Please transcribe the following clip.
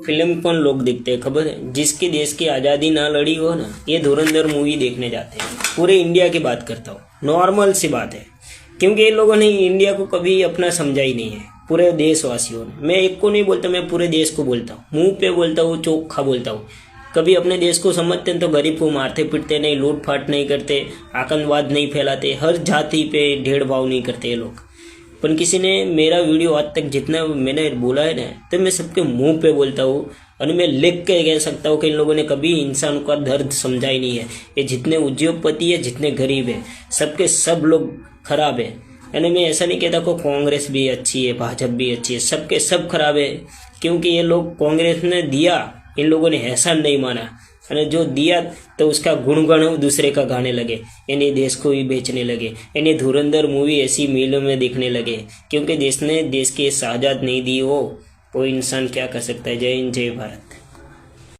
Film कौन लोग देखते हैं खबर है? जिसके देश की आज़ादी ना लड़ी हो ना, ये धुरंधर मूवी देखने जाते हैं। पूरे इंडिया की बात करता हूँ, नॉर्मल सी बात है, क्योंकि ये लोगों ने इंडिया को कभी अपना समझा ही नहीं है। पूरे देशवासियों ने, मैं एक को नहीं बोलता, मैं पूरे देश को बोलता हूँ, मुंह पे बोलता हूँ, चोखा बोलता हूँ। कभी अपने देश को समझते हैं तो गरीब को मारते पिटते नहीं, लूट फाट नहीं करते, आतंकवाद नहीं फैलाते, हर जाति पे भेदभाव नहीं करते ये लोग। पर किसी ने मेरा वीडियो आज तक जितना मैंने बोला है ना, तो मैं सबके मुंह पे बोलता हूँ और मैं लिख के कह सकता हूँ कि इन लोगों ने कभी इंसान का दर्द समझा ही नहीं है। ये जितने उद्योगपति है, जितने गरीब है, सबके सब लोग खराब है। यानी मैं ऐसा नहीं कहता को कांग्रेस भी अच्छी है, भाजपा भी अच्छी है, सबके सब खराब है। क्योंकि ये लोग, कांग्रेस ने दिया, इन लोगों ने एहसान नहीं माना, और जो दिया तो उसका गुणगान दूसरे का गाने लगे, यानी देश को भी बेचने लगे। यानी धुरंधर मूवी ऐसी मीलों में देखने लगे, क्योंककि देश ने देश की शहादत नहीं दी हो, वो इंसान क्या कर सकता है। जय हिंद, जय भारत।